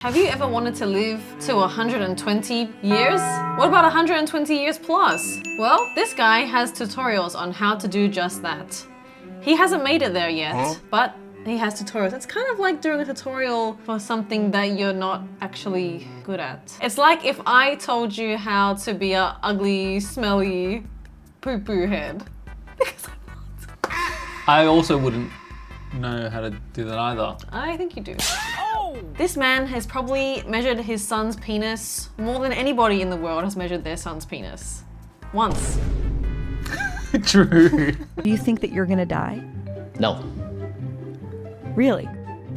Have you ever wanted to live to 120 years? What about 120 years plus? Well, this guy has tutorials on how to do just that. He hasn't made it there yet, but he has tutorials. It's kind of like doing a tutorial for something that you're not actually good at. It's like if I told you how to be a ugly, smelly poo-poo head. Because I'm not. I also wouldn't know how to do that either. I think you do. This man has probably measured his son's penis more than anybody in the world has measured their son's penis. Once. True. Do you think that you're gonna die? No. Really?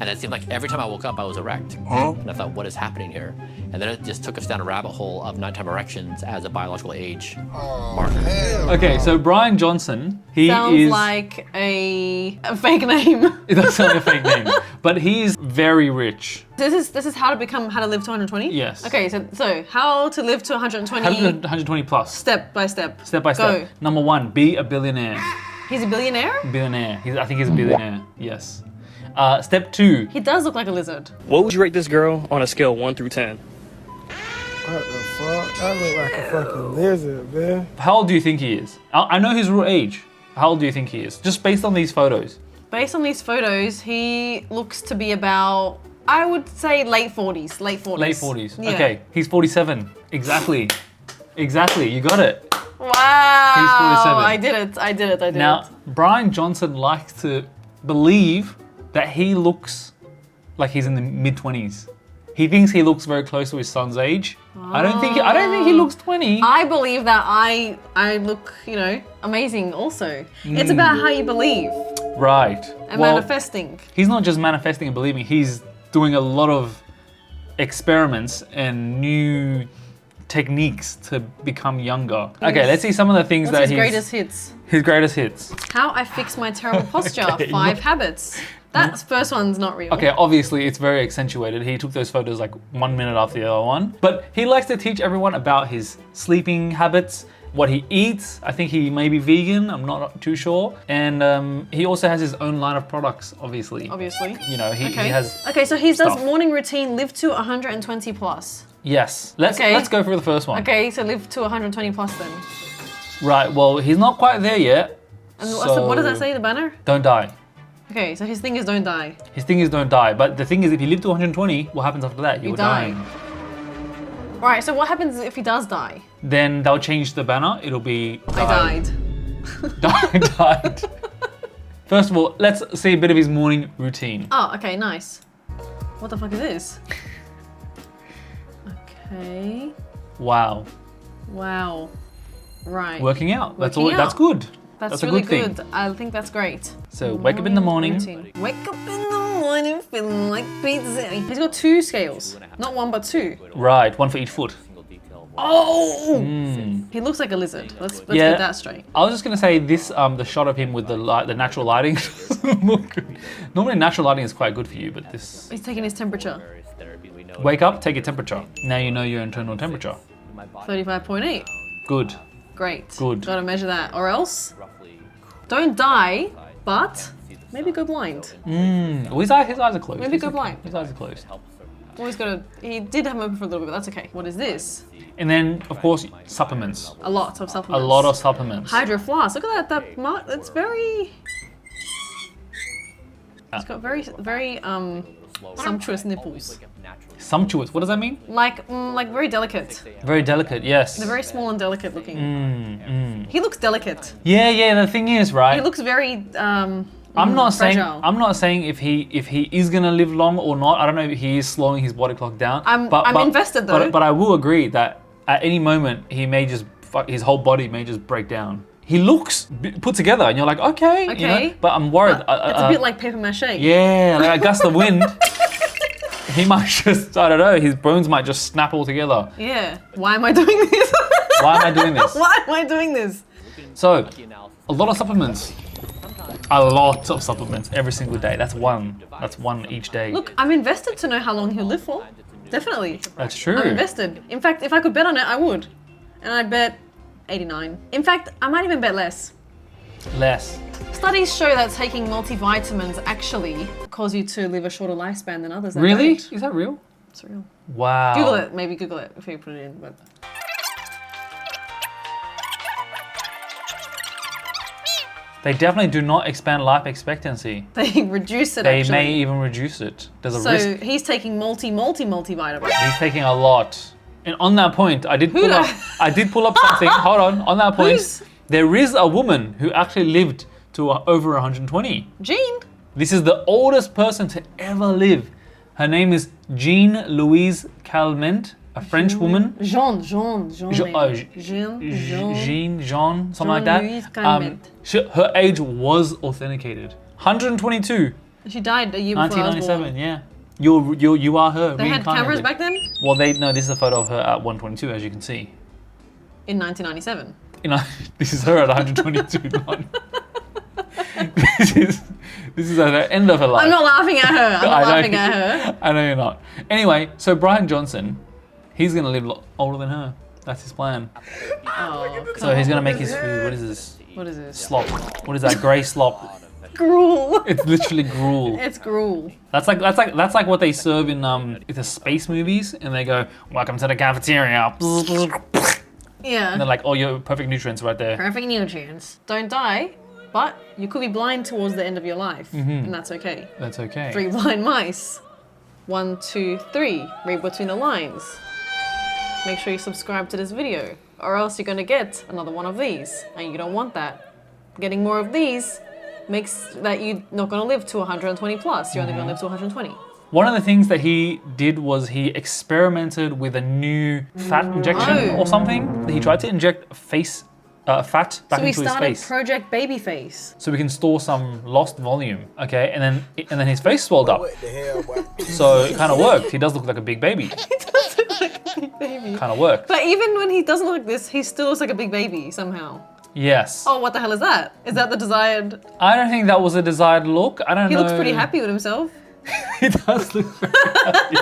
And it seemed like every time I woke up, I was erect. And I thought, what is happening here? And then it just took us down a rabbit hole of nighttime erections as a biological age marker. Okay, so Bryan Johnson, he Sounds is... like a fake name. It does sound like a fake name. But he's very rich. This is how to live to 120? Yes. Okay, so how to live to 120? How to live 120 plus. Step by step. Step by step. Go. Number one, be a billionaire. He's a billionaire? Billionaire. I think he's a billionaire. Yes. Step two. He does look like a lizard. What would you rate this girl on a scale 1 through 10? What the fuck? I look like a fucking lizard, man. How old do you think he is? I know his real age. How old do you think he is? Just based on these photos. Based on these photos, he looks to be about, I would say late 40s. Late 40s. Late 40s. Yeah. Okay, he's 47. Exactly. Exactly, you got it. Wow. He's 47. I did it. Now, Bryan Johnson likes to believe that he looks like he's in the mid-20s. He thinks he looks very close to his son's age. I don't think he looks 20. I believe that I look, amazing also. It's about how you believe Right. and manifesting. He's not just manifesting and believing, he's doing a lot of experiments and new techniques to become younger. Okay, let's see some of the things What's that his greatest hits? His greatest hits. How I fix my terrible posture, Okay, 5 habits. That first one's not real. Okay, obviously it's very accentuated. He took those photos like 1 minute after the other one. But he likes to teach everyone about his sleeping habits, what he eats. I think he may be vegan, I'm not too sure. And he also has his own line of products, obviously. Obviously. You know, he has... Okay, so he does stuff. morning routine, live to 120 plus. Yes, let's go for the first one. Okay, so live to 120 plus then. Right, well, he's not quite there yet. And so what does that say, the banner? Don't die. Okay, so his thing is don't die. His thing is don't die. But the thing is, if you live to 120, what happens after that? You're die. dying. Alright, so what happens if he does die? Then they'll change the banner. It'll be I died. died. First of all, let's see a bit of his morning routine. Oh, okay, nice. What the fuck is this? Okay. Wow. Wow. Right. Working out. That's Working all. That's out. good. That's a really good good. I think that's great. So wake up in the morning. Routine. Wake up in the morning feeling like pizza. He's got 2 scales. Not 1, but 2. Right, one for each foot. Oh! He looks like a lizard. Let's Yeah. get that straight. I was just gonna say this. The shot of him with the natural lighting doesn't look good. Normally, natural lighting is quite good for you, but this. He's taking his temperature. Wake up, take your temperature. Now you know your internal temperature. 35.8. Good. Great. Good. Gotta measure that. Or else, don't die, but maybe go blind. Well, his eyes are closed. Maybe go blind. His eyes are closed. Always gotta. He did have them open for a little bit, but that's okay. What is this? And then, of course, supplements. A lot of supplements. A lot of supplements. Hydro Flask. Look at that. It's very. It's got very sumptuous nipples. Sumptuous. What does that mean? Like very delicate. Very delicate. Yes. They're very small and delicate looking. He looks delicate. Yeah. The thing is, right? He looks very. I'm not fragile. saying if he is gonna live long or not. I don't know if he is slowing his body clock down. I'm invested though. But I will agree that at any moment he may just his whole body may just break down. He looks put together, and you're like, okay. You know? But I'm worried. It's a bit like paper mache. Yeah, like a gust of wind. He might just, I don't know, his bones might just snap all together. Yeah. Why am I doing this? Why am I doing this? Why am I doing this? So, a lot of supplements. A lot of supplements every single day. That's one. That's one each day. Look, I'm invested to know how long he'll live for. Definitely. That's true. I'm invested. In fact, if I could bet on it, I would. And I'd bet 89. In fact, I might even bet less. Less. Studies show that taking multivitamins actually cause you to live a shorter lifespan than others. that Really? don't. Is that real? It's real. Wow. Google it. Maybe Google it if you put it in. But They definitely do not expand life expectancy. they reduce it. They actually. may even reduce it. There's a So risk. he's taking multivitamins. He's taking a lot. And on that point, I did pull the- up something. Hold on that point, Who's- there is a woman who actually lived to over 120. Jean. This is the oldest person to ever live. Her name is Jean Louise Calment, a French woman. Jean. Jean, Jean. Jean, something like Jean-Louise that. Calment. Her age was authenticated. 122, She died a year before I was 1997. born. Yeah, you are her. They had cameras reincarnated. back then? Well, no, this is a photo of her at 122, as you can see. In 1997. This is her at 122. This is at the end of her life. I'm not laughing at her. I'm not I know laughing you- at her. I know you're not. Anyway, so Bryan Johnson, he's gonna live older than her. That's his plan. Oh, So he's gonna make his food. What is this? what is this? Slop. What is that? Grey slop. Gruel. It's literally gruel. It's gruel. That's like what they serve in the space movies, and they go, "Welcome to the cafeteria." Yeah. And they're like, "Oh, your perfect nutrients right there." Perfect nutrients. Don't die, but you could be blind towards the end of your life, and that's okay. That's okay. 3 blind mice. 1, 2, 3. Read between the lines. Make sure you subscribe to this video, or else you're gonna get another one of these, and you don't want that. Getting more of these makes that you're not gonna live to 120 plus. You're only gonna live to 120. One of the things that he did was he experimented with a new fat injection or something. He tried to inject fat back So we into his started face, Project Babyface. so we can store some lost volume. Okay, and then his face swelled up, What the hell, boy? so it kind of worked. He does look like a big baby. Baby. Kind of worked. But even when he doesn't look like this, he still looks like a big baby somehow. Yes. Oh, what the hell is that? Is that the desired? I don't think that was a desired look. I don't He know. looks pretty happy with himself. He does look very happy.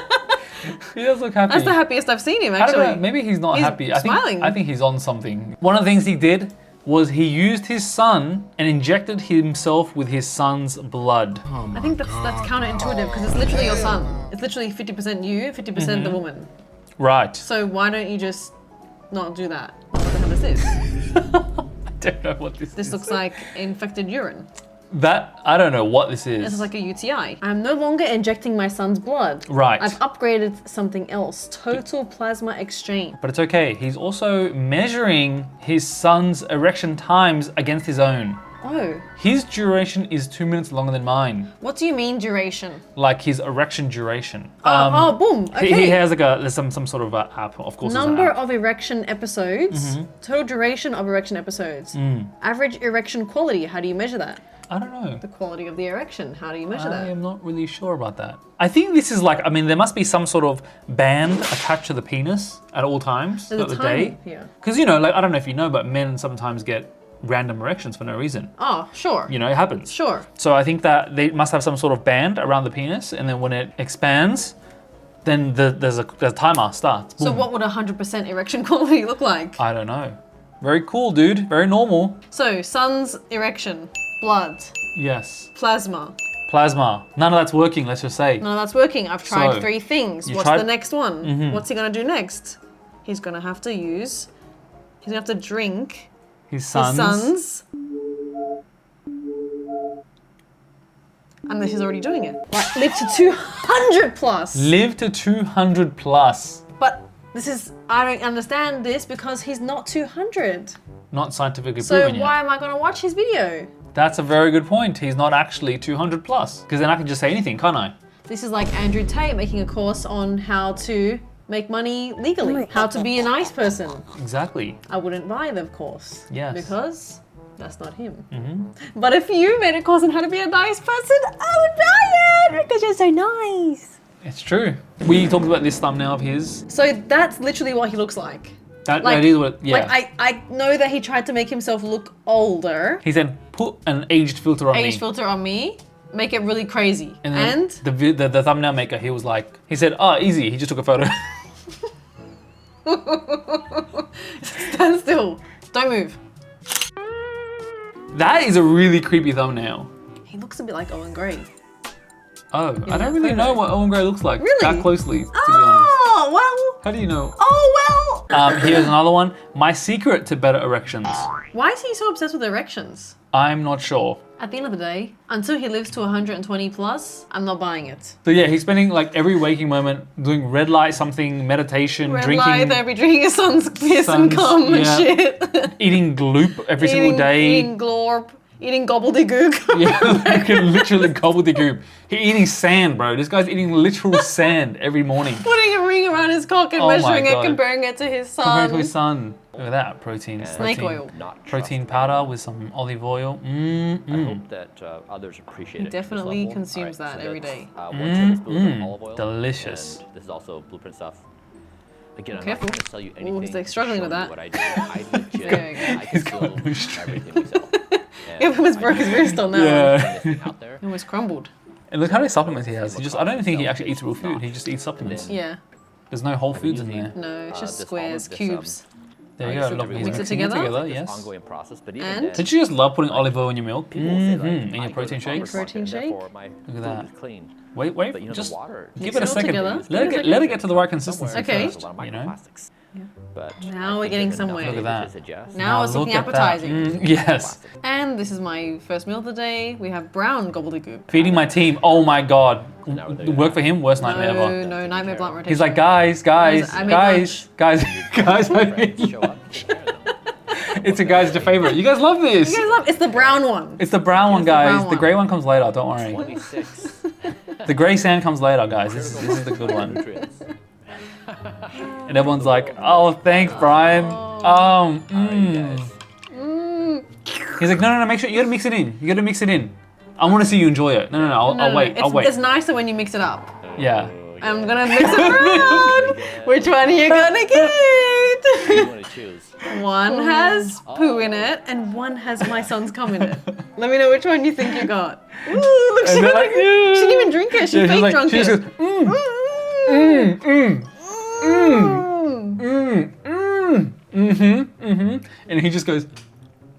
He does look happy. That's the happiest I've seen him, I actually. don't know. Maybe he's not He's happy. smiling. I think he's on something. One of the things he did was he used his son and injected himself with his son's blood. I think that's counterintuitive because it's literally your son. It's literally 50% you, 50% the woman. Right. So why don't you just not do that? What the hell is this? I don't know what this This is. looks like infected urine. I don't know what this is. This is like a UTI. I'm no longer injecting my son's blood. Right. I've upgraded something else. Total plasma exchange. But it's okay. He's also measuring his son's erection times against his own. Oh, His duration is 2 minutes longer than mine. what do you mean duration? Like his erection duration. Boom. He Okay. has like there's some sort of app, of course. there's an Number app. of erection episodes, total duration of erection episodes, average erection quality. How do you measure that? I don't know. The quality of the erection. How do you measure I that? am not really sure about that. I think this is like, there must be some sort of band attached to the penis at all times There's a throughout the time day. here. Because, I don't know if you know, but men sometimes get random erections for no reason. Oh, sure. It happens. Sure. So I think that they must have some sort of band around the penis, and then when it expands, then there's a timer starts. So Boom. what would 100% erection quality look like? I don't know. Very cool, dude. Very normal. So sun's erection, blood, Yes. plasma. Plasma. None of that's working, let's just say. None of that's working. I've tried So, 3 things. you What's tried- the next one? What's he gonna do next? He's gonna have to drink His his sons. son's. Unless he's already doing it. Like, live to 200 plus. Live to 200 plus. But I don't understand this because he's not 200. Not scientifically So proven why yet. am I gonna watch his video? That's a very good point. He's not actually 200 plus. Because then I can just say anything, can't I? This is like Andrew Tate making a course on how to make money legally, how to be a nice person. Exactly. I wouldn't buy the course. Yes. Because that's not him. But if you made a course on how to be a nice person, I would buy it because you're so nice. It's true. We talked about this thumbnail of his. So that's literally what he looks like. That is what, yeah. Like I know that he tried to make himself look older. He said, put an aged filter on Age me. filter on me, make it really crazy. And then the thumbnail maker, he said, oh, easy. He just took a photo. Stand still. Don't move. That is a really creepy thumbnail. He looks a bit like Owen Gray. Oh, I don't really know what Owen Gray looks like Really? that closely, to be honest. Oh, well. How do you know? Oh, well. Here's another one. My secret to better erections. Why is he so obsessed with erections? I'm not sure. At the end of the day, until he lives to 120 plus, I'm not buying it. So yeah, he's spending like every waking moment doing red light something, meditation, Red drinking, light, they'll be drinking his son's piss and Son's- cum and yeah. shit. eating gloop every single day. Eating glorp, eating gobbledygook. Yeah, you can literally gobbledygook. He's eating sand, bro. This guy's eating literal sand every morning. Putting a ring around his cock and Oh my measuring it, God. comparing it to his Compared son. to his son. Look at that protein. Snake protein, oil. Not Protein trust powder with some olive oil. I hope that others appreciate He it. to this definitely level. consumes that every that's, day. 1 tablespoon of olive oil. Delicious. And this is also Blueprint stuff. Again, I'm Careful. not going to sell you Ooh, anything. he's, like, struggling with showing that. you What I do. I legit, There you go. I can got build no strength. everything we sell. It almost broke his wrist on that one. Yeah. Anything out there. It almost crumbled. And look how many supplements he has. I don't think he actually eats real food. He just eats supplements. Yeah. There's no whole foods in there. No, it's just this squares, olive, this, cubes. There you I go. accept Look, everyone. he's Mix it mixing together? This yes. ongoing process, but even And? then, Don't you just love putting olive oil in your milk? people will say, like, In I your go to protein the farmer's shakes? Protein market, shake? therefore my Look at food that. is clean. Wait, But you know, just the water. give Mix it a it all second. together. Let it get to the right consistency. Okay. There's a lot of You know? microplastics. But Now I we're think getting there's enough somewhere. Look at data that. to suggest Now it's look looking at that. appetizing. Yes. And this is my first meal of the day. We have brown gobbledygook. Feeding my team. Oh my god. Now we're there. Work for him. Worst nightmare No, ever. no, nightmare blunt rotation. He's like, guys, I made guys, I friends made show up. take care of them. It's a guy's favorite. You guys love this. You guys love, it's the brown one. It's the brown one, It's the brown guys. The one. grey one comes later. Don't worry. 26 The grey sand comes later, guys. This is the good one. nutrients. And everyone's like, oh, thanks, Brian. Guys. He's like, no, make sure you gotta mix it in. You gotta mix it in. I want to see you enjoy it. No, I'll wait. I'll wait. It's nicer when you mix it up. Yeah. I'm gonna mix it around. Which one are you gonna You get? want to choose. One has poo in it, and one has my son's cum in it. Let me know which one you think you got. Ooh, look, she And they're like, didn't even drink it. She Yeah, she's fake like, drunk she it. just goes, and he just goes,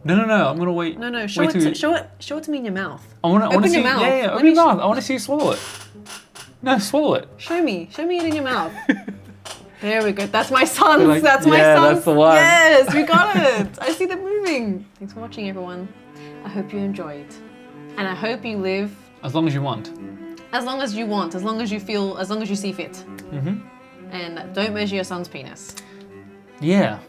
no, I'm gonna wait. No, wait show it, till show it to me in your mouth. I wanna Open see. your mouth. Yeah, Let open me your mouth. I wanna see you swallow it. No, swallow it. Show me it in your mouth. There we go. That's my son's. You're like, That's my yeah, son's. that's the one. Yes, we got it. I see them moving. Thanks for watching, everyone. I hope you enjoyed, and I hope you live As long as you want. as long as you want, as long as you feel, as long as you see fit. And don't measure your son's penis. Yeah.